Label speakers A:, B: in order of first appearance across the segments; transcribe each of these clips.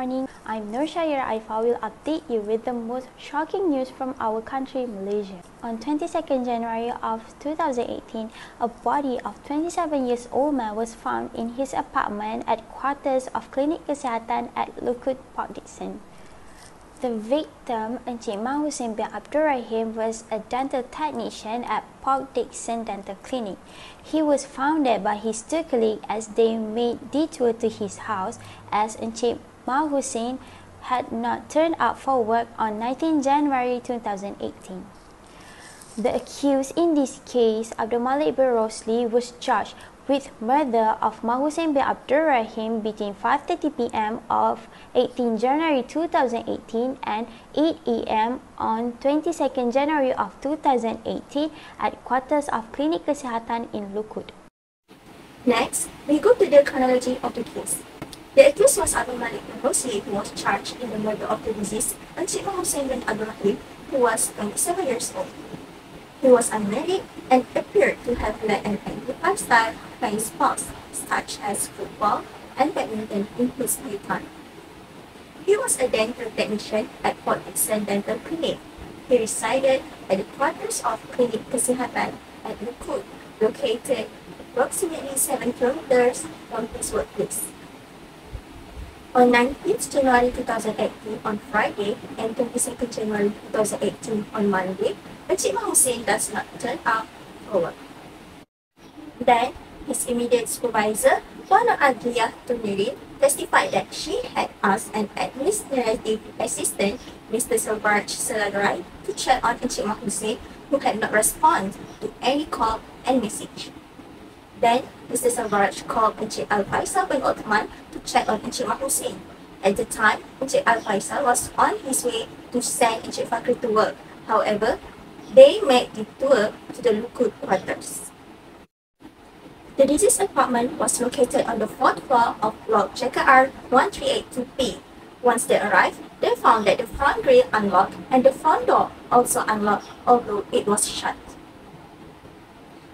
A: morning. I'm Nur Shaira Aifa will update you with the most shocking news from our country, Malaysia. On 22nd January of 2018, a body of 27-year-old man was found in his apartment at quarters of Klinik Kesihatan at Lukut, Port Dickson. The victim, Encik Mah Hussein bin Abdul Rahim, was a dental technician at Port Dickson Dental Clinic. He was found there by his two colleagues as they made detour to his house, as Encik Mah Hussein had not turned up for work on 19 January 2018. The accused in this case, Abdul Malik bin Rosli, was charged with murder of Mah Hussein bin Abdul Rahim between 5:30 p.m. of 18 January 2018 and 8 a.m. on 22nd January of 2018 at quarters of Klinik Kesihatan in Lukut.
B: Next, we go to the chronology of the case. The accused was Abdul Malik bin Rosli, who was charged in the murder of the deceased Encik Mah Hussein bin Abdul Rahim, who was 27 years old. He was unmarried and appeared to have led an active lifestyle playing sports such as football and badminton in his free time. He was a dental technician at Port Dickson Dental Clinic. He resided at the quarters of Klinik Kesihatan at Lukut, located approximately 7 kilometers from his workplace. On 19th January 2018 on Friday and 22nd January 2018 on Monday, Encik Mah Hussein does not turn up for work. Then, his immediate supervisor, Puan Adliyah Tunirin, testified that she had asked an administrative assistant, Mr. Selvaraj Selagarai, to check on Encik Mah Hussein, who had not responded to any call and message. Then, Mr. Selvaraj called Encik Al-Faisal bin Othman to check on Encik Mah Hussein. At the time, Encik Al-Faisal was on his way to send Encik Fakri to work. However, they made the tour to the Lukut quarters. The deceased apartment was located on the 4th floor of block JKR 1382P. Once they arrived, they found that the front grille unlocked and the front door also unlocked, although it was shut.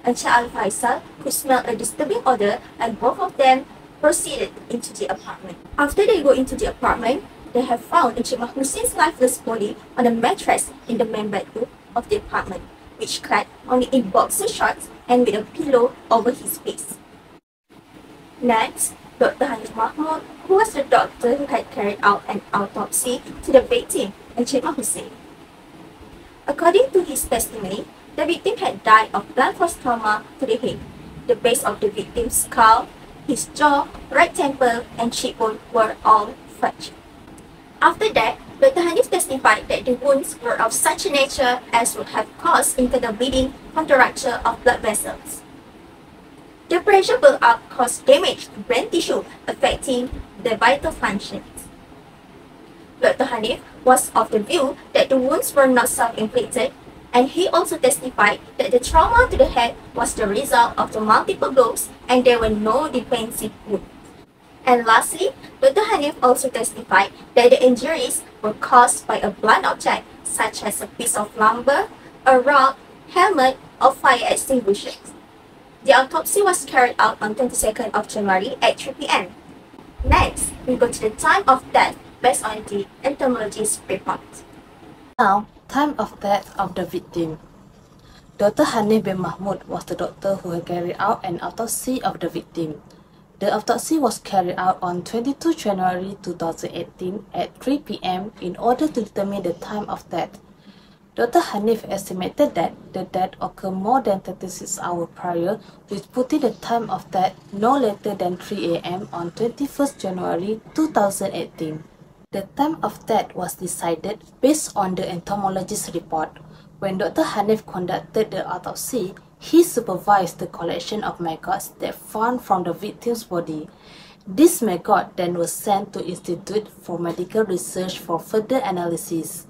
B: Encik Al-Faisal could smell a disturbing odor, and both of them proceeded into the apartment. After they go into the apartment, they have found Encik Mah Hussein's lifeless body on a mattress in the main bedroom of the apartment, which clad only in boxer shorts and with a pillow over his face. Next, Dr. Hanif Mahmud, who was the doctor who had carried out an autopsy to the victim, Encik Mah Hussein. According to his testimony, the victim had died of blunt force trauma to the head. The base of the victim's skull, his jaw, right temple, and cheekbone were all fractured. After that, Dr. Hanif testified that the wounds were of such a nature as would have caused internal bleeding from the rupture of blood vessels. The pressure build-up caused damage to brain tissue, affecting the vital functions. Dr. Hanif was of the view that the wounds were not self-inflicted, and he also testified that the trauma to the head was the result of the multiple blows and there were no defensive wounds. And lastly, Dr. Hanif also testified that the injuries were caused by a blunt object such as a piece of lumber, a rock, helmet, or fire extinguishers. The autopsy was carried out on 22nd of January at 3 p.m. Next, we go to the time of death based on the entomologist's report.
C: Now, time of death of the victim. Dr. Hanif bin Mahmud was the doctor who had carried out an autopsy of the victim. The autopsy was carried out on 22 January 2018 at 3 p.m. in order to determine the time of death. Dr. Hanif estimated that the death occurred more than 36 hours prior, which putting the time of death no later than 3 a.m. on 21st January 2018. The time of death was decided based on the entomologist's report. When Dr. Hanif conducted the autopsy, he supervised the collection of maggots that found from the victim's body. This maggot then was sent to Institute for Medical Research for further analysis.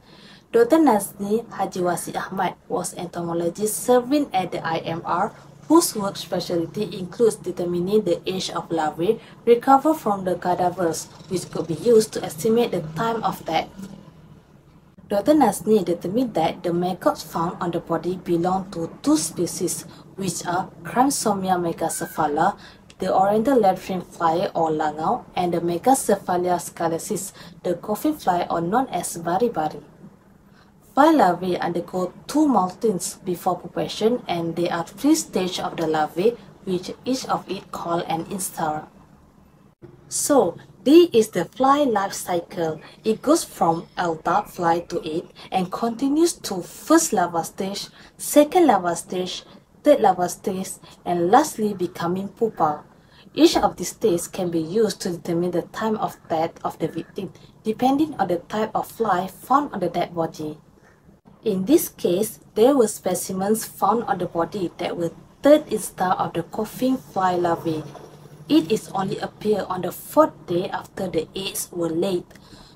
C: Dr. Nazni Haji Wasi Ahmad was an entomologist serving at the IMR, whose work specialty includes determining the age of larvae recovered from the cadavers, which could be used to estimate the time of death. Dr. Nazni determined that the maggots found on the body belong to two species, which are Chrysomia megacephala the oriental leathering fly or langau, and the Megacephalia scalesis, the coffin fly or known as bari-bari. Fly larvae undergo two moltings before pupation, and there are three stages of the larvae, which each of it called an instar. So, this is the fly life cycle. It goes from adult fly to egg and continues to first larva stage, second larva stage, third larva stage, and lastly becoming pupa. Each of these stages can be used to determine the time of death of the victim, depending on the type of fly found on the dead body. In this case, there were specimens found on the body that were third instar of the coffin fly larvae. It is only appeared on the fourth day after the eggs were laid,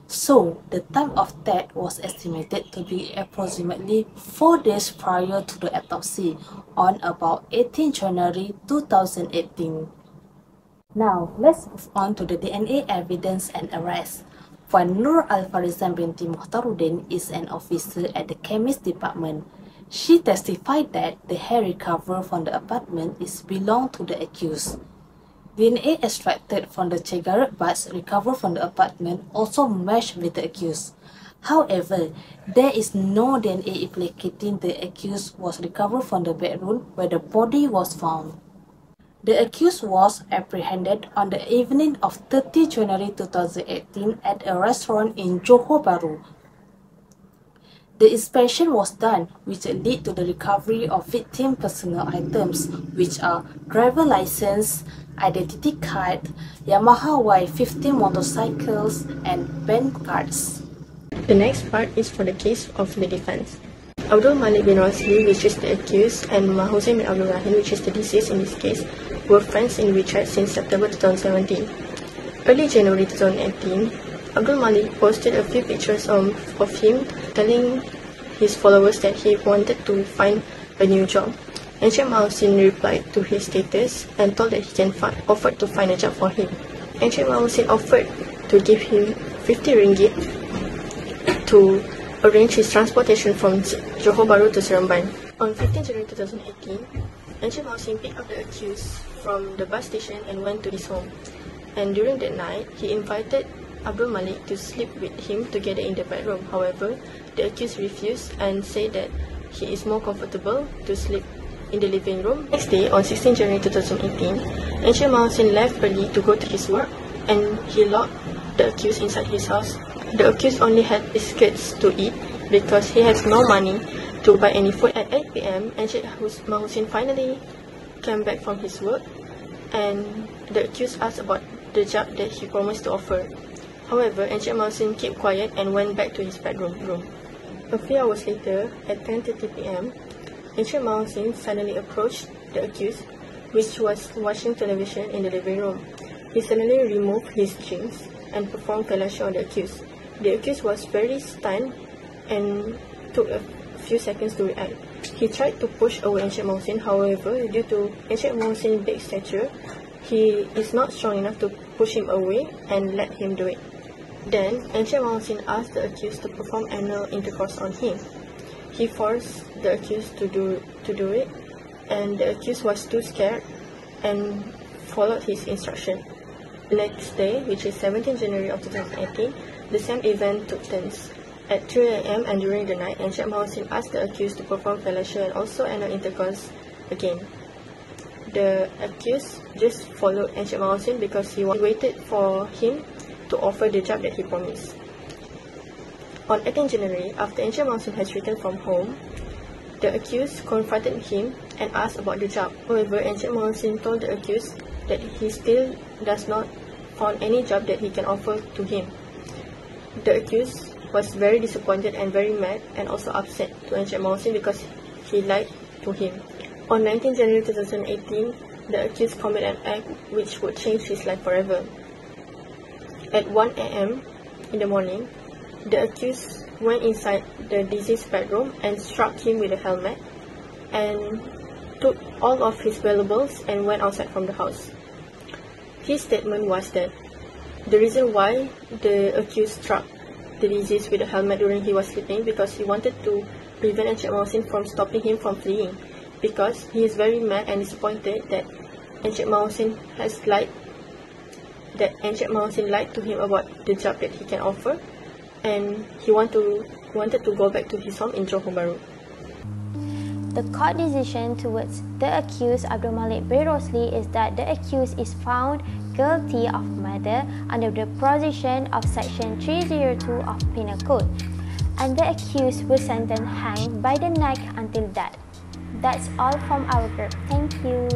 C: so the time of death was estimated to be approximately 4 days prior to the autopsy on about 18 January 2018. Now, let's move on to the DNA evidence and arrest. Puan Nur Alfarizan binti Muhtaruddin is an officer at the chemist department. She testified that the hair recovered from the apartment belonged to the accused. DNA extracted from the cigarette butts recovered from the apartment also matched with the accused. However, there is no DNA implicating the accused was recovered from the bedroom where the body was found. The accused was apprehended on the evening of 30 January 2018 at a restaurant in Johor Bahru. The inspection was done, which led to the recovery of victim personal items, which are driver license, identity card, Yamaha Y50 motorcycles, and bank cards.
D: The next part is for the case of the defense. Abdul Malik bin Rosli, which is the accused, and Mahusin bin Abdul Rahim, which is the deceased in this case, were friends in WeChat since September 2017. Early January 2018, Abdul Malik posted a few pictures of him telling his followers that he wanted to find a new job. Encik Mahusin replied to his status and told that he can offer to find a job for him. Encik Mahusin offered to give him 50 ringgit to arrange his transportation from Johor Bahru to Seremban. On 15 January 2018, Encik Mahusin picked up the accused from the bus station and went to his home. And during that night, he invited Abdul Malik to sleep with him together in the bedroom. However, the accused refused and said that he is more comfortable to sleep in the living room. Next day, on 16 January 2018, Encik Mahusin left early to go to his work and he locked the accused inside his house. The accused only had biscuits to eat because he has no money to buy any food. At 8 p.m., Encik Mahusin finally came back from his work and the accused asked about the job that he promised to offer. However, Encik Mahusin kept quiet and went back to his bedroom. A few hours later, at 10:30 p.m., Encik Mahusin suddenly approached the accused, which was watching television in the living room. He suddenly removed his jeans and performed fellatio on the accused. The accused was very stunned and took a few seconds to react. He tried to push away Encik Mahusin, however, due to Encik Mahusin's big stature, he is not strong enough to push him away and let him do it. Then, Encik Mahusin asked the accused to perform anal intercourse on him. He forced the accused to do it, and the accused was too scared and followed his instruction. The next day, which is 17 January of 2018, the same event took place. At 3 a.m. and during the night, Encik Mahusin asked the accused to perform fellatio and also anal intercourse again. The accused just followed Encik Mahusin because he waited for him to offer the job that he promised. On 18 January, after Encik Mahusin has returned from home, the accused confronted him and asked about the job. However, Encik Mahusin told the accused that he still does not found any job that he can offer to him. The accused was very disappointed and very mad and also upset to Encik Mahusin because he lied to him. On 19 January 2018, the accused committed an act which would change his life forever. At 1 a.m. in the morning, the accused went inside the deceased's bedroom and struck him with a helmet and took all of his valuables and went outside from the house. His statement was that the reason why the accused struck the deceased with a helmet during he was sleeping because he wanted to prevent Encik Mahusin from stopping him from fleeing, because he is very mad and disappointed that Encik Mahusin lied to him about the job that he can offer, and he wanted to go back to his home in Johor Bahru.
A: The court decision towards the accused Abdul Malik bin Rosli is that the accused is found guilty of murder under the provision of Section 302 of Penal Code, and the accused was sentenced hanged by the neck until death. That's all from our group. Thank you.